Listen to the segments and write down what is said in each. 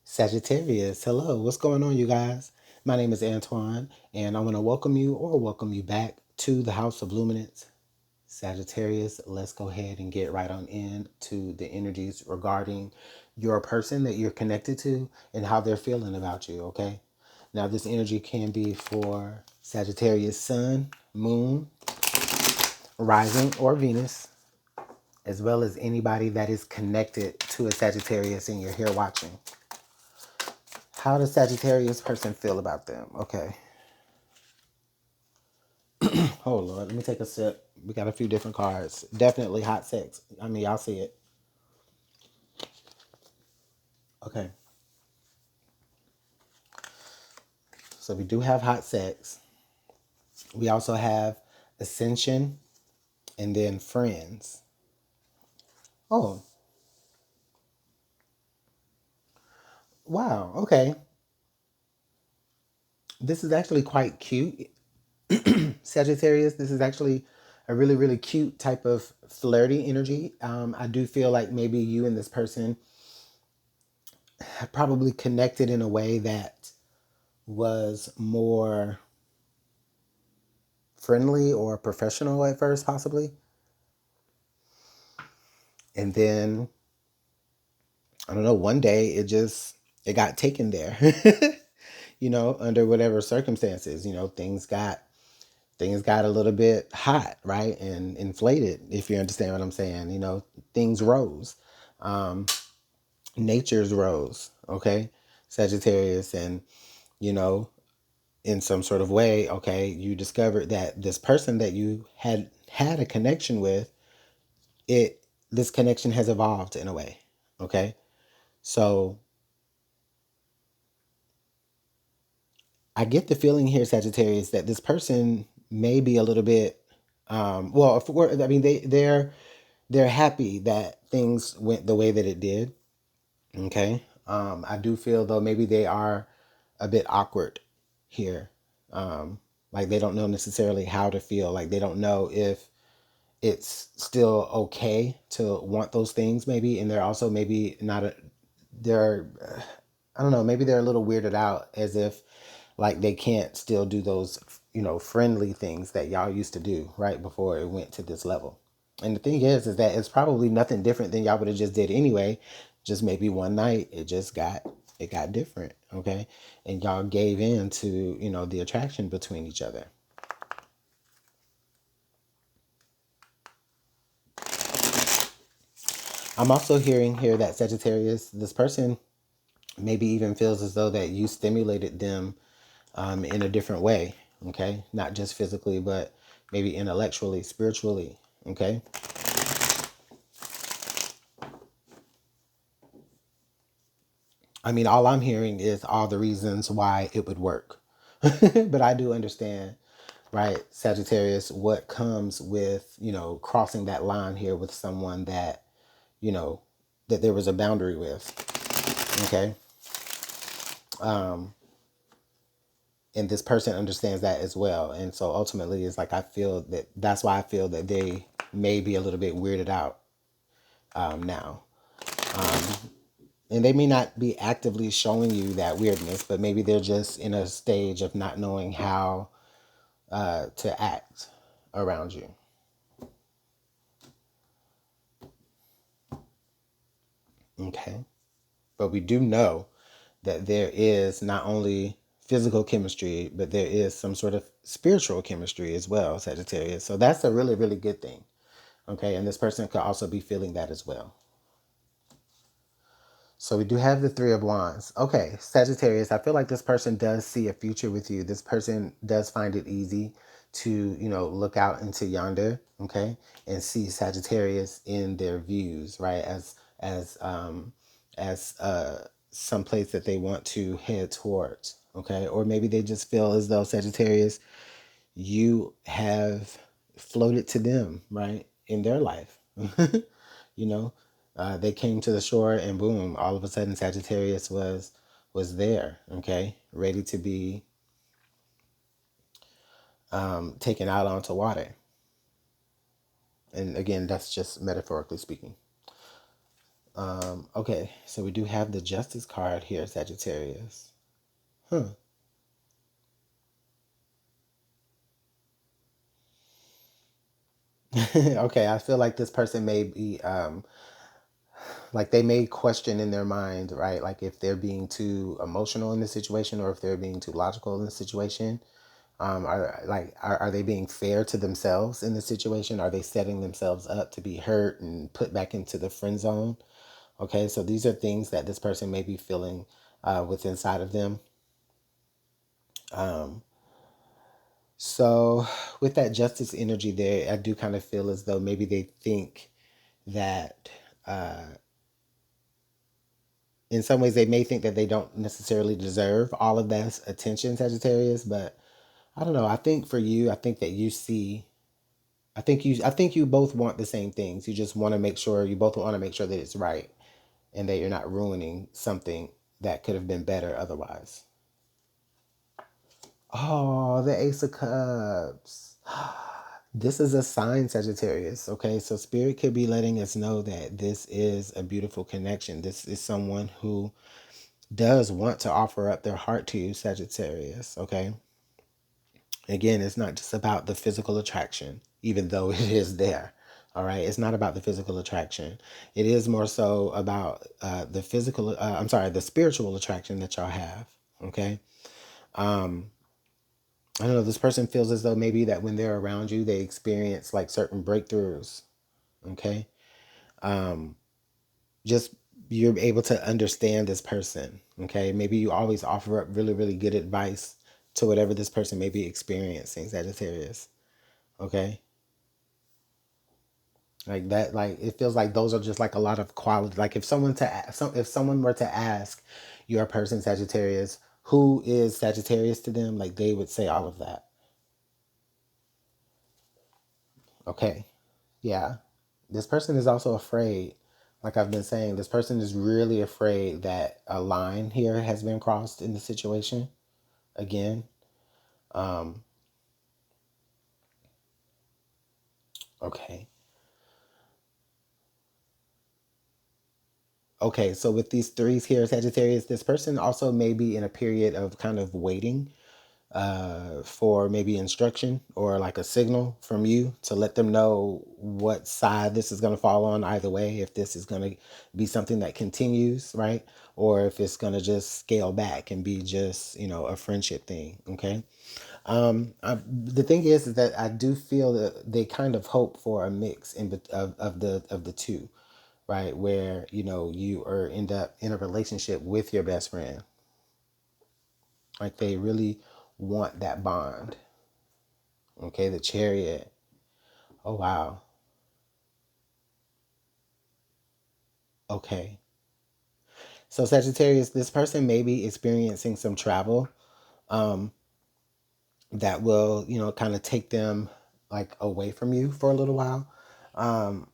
Sagittarius, hello, what's going on, you guys? My name is Antoine, and I want to welcome you back to the House of Luminance. Sagittarius, let's go ahead and get right on in to the energies regarding your person that you're connected to and how they're feeling about you, okay? Now, this energy can be for Sagittarius Sun, Moon, Rising, or Venus, as well as anybody that is connected to a Sagittarius and you're here watching. How does Sagittarius person feel about them? Okay. Oh Lord, let me take a sip. We got a few different cards. Definitely hot sex. I mean, y'all see it. Okay. So we do have hot sex. We also have ascension and then friends. Oh, wow. Okay. This is actually quite cute. Sagittarius, this is actually a really, really cute type of flirty energy. I do feel like maybe you and this person have probably connected in a way that was more friendly or professional at first, possibly. And then, I don't know, one day it got taken there, under whatever circumstances, things got a little bit hot, right? And inflated, if you understand what I'm saying. Things rose. Um, Nature's rose, okay? Sagittarius. And, you know, in some sort of way, okay, you discovered that this person that you had a connection with, it this connection has evolved in a way, okay? So I get the feeling here, Sagittarius, that this person may be a little bit, well, I mean, they're happy that things went the way that it did, okay? I do feel though maybe they are a bit awkward here. Like they don't know necessarily how to feel. Like they don't know if it's still okay to want those things, maybe. And they're also maybe not they're I don't know, maybe they're a little weirded out, as if like they can't still do those, friendly things that y'all used to do right before it went to this level. And the thing is that it's probably nothing different than y'all would have just did anyway. Just maybe one night it got different, okay? And y'all gave in to, the attraction between each other. I'm also hearing here that Sagittarius, this person maybe even feels as though that you stimulated them in a different way, okay? Not just physically, but maybe intellectually, spiritually, okay? I mean, all I'm hearing is all the reasons why it would work. But I do understand, right, Sagittarius, what comes with, crossing that line here with someone that, you know, that there was a boundary with, okay? Um, and this person understands that as well. And so ultimately, it's like I feel that that's why I feel that they may be a little bit weirded out now. And they may not be actively showing you that weirdness, but maybe they're just in a stage of not knowing how to act around you. Okay. But we do know that there is not only physical chemistry, but there is some sort of spiritual chemistry as well, Sagittarius. So that's a really, really good thing. Okay. And this person could also be feeling that as well. So we do have the Three of Wands. Okay, Sagittarius, I feel like this person does see a future with you. This person does find it easy to, look out into yonder, okay, and see Sagittarius in their views, right, as some place that they want to head towards, okay? Or maybe they just feel as though Sagittarius, you have floated to them, right, in their life. you know, they came to the shore and boom, all of a sudden Sagittarius was there, okay, ready to be taken out onto water. And again, that's just metaphorically speaking. Okay, so we do have the Justice card here, Sagittarius. Huh. Okay, I feel like this person may be like they may question in their mind, right? Like if they're being too emotional in the situation or if they're being too logical in the situation. Are they being fair to themselves in the situation? Are they setting themselves up to be hurt and put back into the friend zone? Okay, so these are things that this person may be feeling with inside of them. Um, so with that justice energy there, I do kind of feel as though maybe they think that uh, in some ways they may think that they don't necessarily deserve all of that attention, Sagittarius. But I don't know. I think for you, I think that you see. I think you both want the same things. You just want to make sure you both want to make sure that it's right and that you're not ruining something that could have been better otherwise. Oh, the Ace of Cups. This is a sign, Sagittarius. Okay, so Spirit could be letting us know that this is a beautiful connection. This is someone who does want to offer up their heart to you, Sagittarius. Okay, again, it's not just about the physical attraction, even though it is there. All right, it's not about the physical attraction. It is more so about the physical. I'm sorry, the spiritual attraction that y'all have. Okay. Um, I don't know. This person feels as though maybe that when they're around you, they experience like certain breakthroughs. Okay. Um, just you're able to understand this person. Okay. Maybe you always offer up really, really good advice to whatever this person may be experiencing, Sagittarius. Okay. Like that, like it feels like those are just like a lot of quality. Like if someone were to ask your person Sagittarius, who is Sagittarius to them, like they would say all of that. Okay, yeah. This person is also afraid. Like I've been saying, this person is really afraid that a line here has been crossed in the situation again. Um, okay. Okay, so with these threes here, Sagittarius, this person also may be in a period of kind of waiting for maybe instruction or like a signal from you to let them know what side this is going to fall on either way, if this is going to be something that continues, right? Or if it's going to just scale back and be just, a friendship thing, okay? The thing is that I do feel that they kind of hope for a mix of the two, right? Where, you are end up in a relationship with your best friend. Like they really want that bond. Okay, the Chariot. Oh, wow. Okay. So, Sagittarius, this person may be experiencing some travel um, that will, kind of take them like away from you for a little while. Um,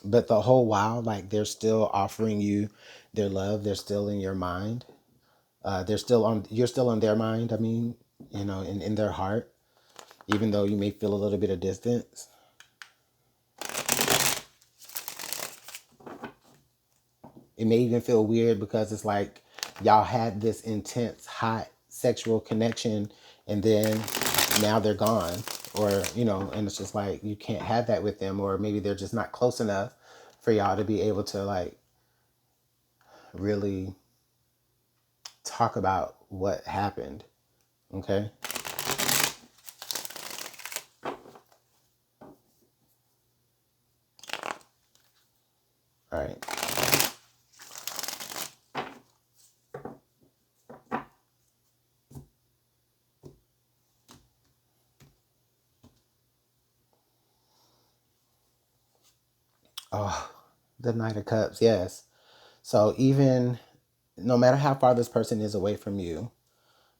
but the whole while, like they're still offering you their love. They're still in your mind. You're still on their mind. I mean, in their heart, even though you may feel a little bit of distance. It may even feel weird because it's like y'all had this intense, hot sexual connection and then now they're gone. Or, and it's just like you can't have that with them, or maybe they're just not close enough for y'all to be able to like really talk about what happened. Okay. All right. Oh, the Knight of Cups. Yes. So even no matter how far this person is away from you,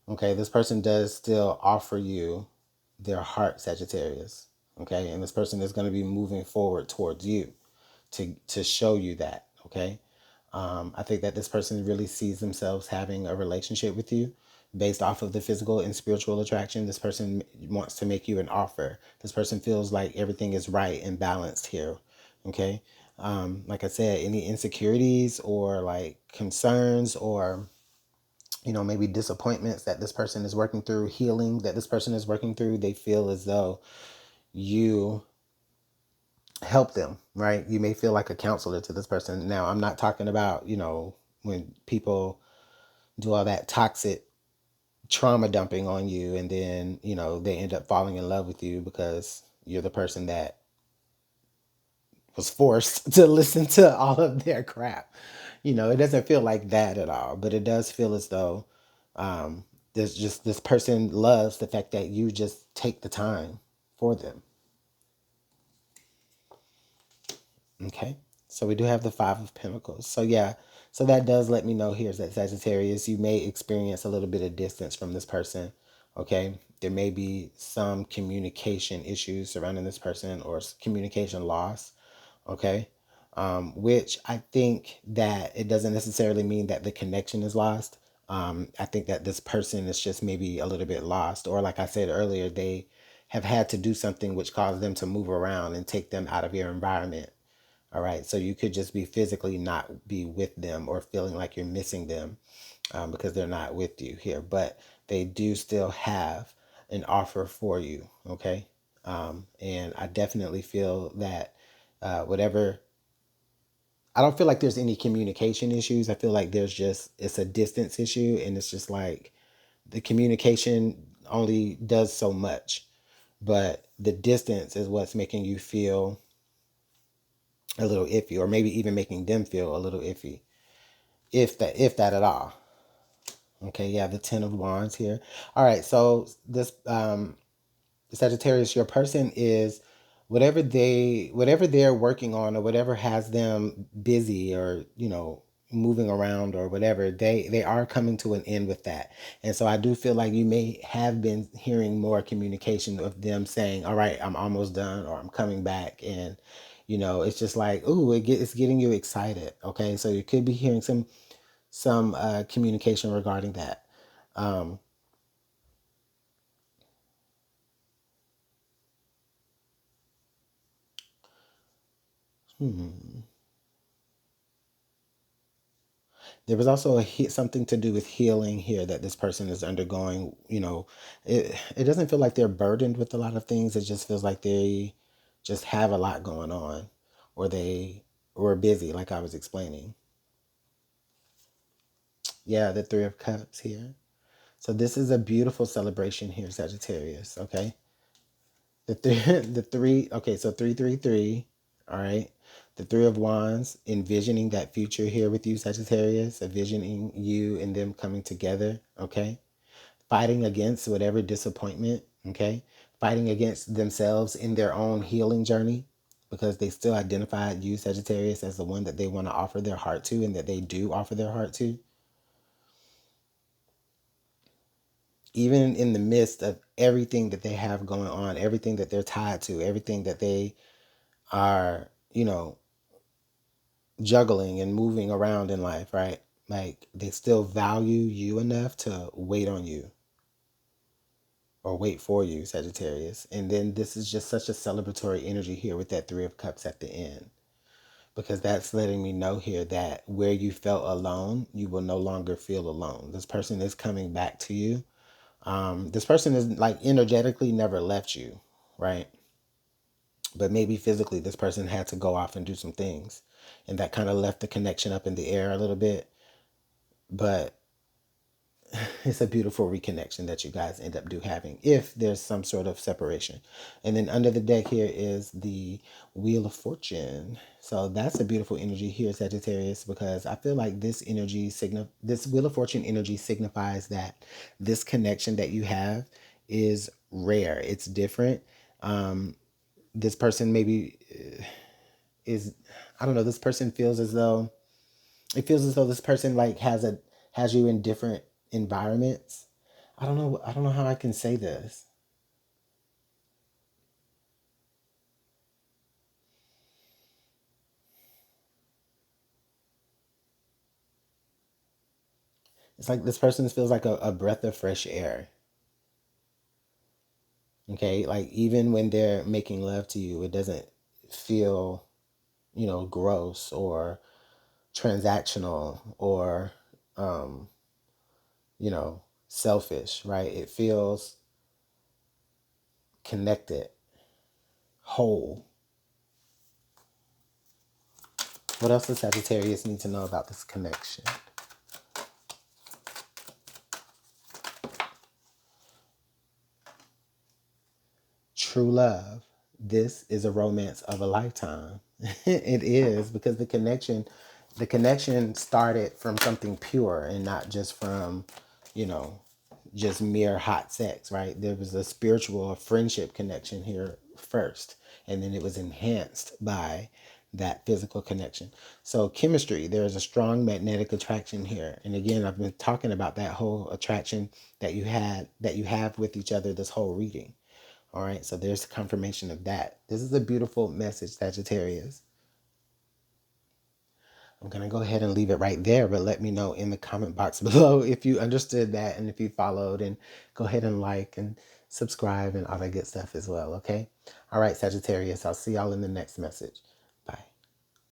okay, this person does still offer you their heart, Sagittarius. Okay, and this person is going to be moving forward towards you to show you that. Okay, I think that this person really sees themselves having a relationship with you. based off of the physical and spiritual attraction. This person wants to make you an offer. This person feels like everything is right and balanced here. Okay. Like I said, any insecurities or like concerns or, maybe disappointments that this person is working through, healing that this person is working through, they feel as though you help them, right? You may feel like a counselor to this person. Now, I'm not talking about, when people do all that toxic trauma dumping on you and then, they end up falling in love with you because you're the person that was forced to listen to all of their crap. It doesn't feel like that at all, but it does feel as though um, there's just this person loves the fact that you just take the time for them. Okay. So we do have the Five of Pentacles. So yeah, so that does let me know here that Sagittarius, you may experience a little bit of distance from this person. Okay. There may be some communication issues surrounding this person or communication loss. Okay. Which I think that it doesn't necessarily mean that the connection is lost. I think that this person is just maybe a little bit lost, or like I said earlier, they have had to do something which caused them to move around and take them out of your environment. All right. So you could just be physically not be with them or feeling like you're missing them because they're not with you here. But they do still have an offer for you. Okay. And I definitely feel that whatever, I don't feel like there's any communication issues. I feel like it's a distance issue. And it's just like the communication only does so much. But the distance is what's making you feel a little iffy, or maybe even making them feel a little iffy, if that at all. Okay, yeah, the Ten of Wands here. All right, so this Sagittarius, your person is whatever they're working on or whatever has them busy or moving around or whatever, they are coming to an end with that. And so I do feel like you may have been hearing more communication of them saying, all right, I'm almost done, or I'm coming back. And it's just like, ooh, it's getting you excited. Okay, so you could be hearing some communication regarding that. um hmm. There was also something to do with healing here that this person is undergoing. It doesn't feel like they're burdened with a lot of things. It just feels like they just have a lot going on, or they were busy, like I was explaining. Yeah, the Three of Cups here. So this is a beautiful celebration here, Sagittarius. Okay, the three. Okay, so 333. All right. The Three of Wands, envisioning that future here with you, Sagittarius, envisioning you and them coming together. Okay, fighting against whatever disappointment. Okay, fighting against themselves in their own healing journey, because they still identified you, Sagittarius, as the one that they want to offer their heart to, and that they do offer their heart to, even in the midst of everything that they have going on, everything that they're tied to, everything that they are, juggling and moving around in life, right? Like they still value you enough to wait on you or wait for you, Sagittarius. And then this is just such a celebratory energy here with that Three of Cups at the end, because that's letting me know here that where you felt alone, you will no longer feel alone. This person is coming back to you. This person is like energetically never left you, right? But maybe physically, this person had to go off and do some things. And that kind of left the connection up in the air a little bit. But it's a beautiful reconnection that you guys end up having if there's some sort of separation. And then under the deck here is the Wheel of Fortune. So that's a beautiful energy here, Sagittarius, because I feel like this Wheel of Fortune energy signifies that this connection that you have is rare. It's different. This person maybe is, I don't know, this person feels as though this person like has you in different environments. I don't know how I can say this. It's like this person feels like a breath of fresh air. Okay, like even when they're making love to you, it doesn't feel, gross or transactional or, um, selfish, right? It feels connected, whole. What else does Sagittarius need to know about this connection? True love. This is a romance of a lifetime. It is, because the connection started from something pure and not just from, you know, just mere hot sex, right? There was a spiritual friendship connection here first, and then it was enhanced by that physical connection. So chemistry, there's a strong magnetic attraction here. And again, I've been talking about that whole attraction that you have with each other this whole reading. All right, so there's confirmation of that. This is a beautiful message, Sagittarius. I'm going to go ahead and leave it right there, but let me know in the comment box below if you understood that and if you followed, and go ahead and like and subscribe and all that good stuff as well, okay? All right, Sagittarius, I'll see y'all in the next message.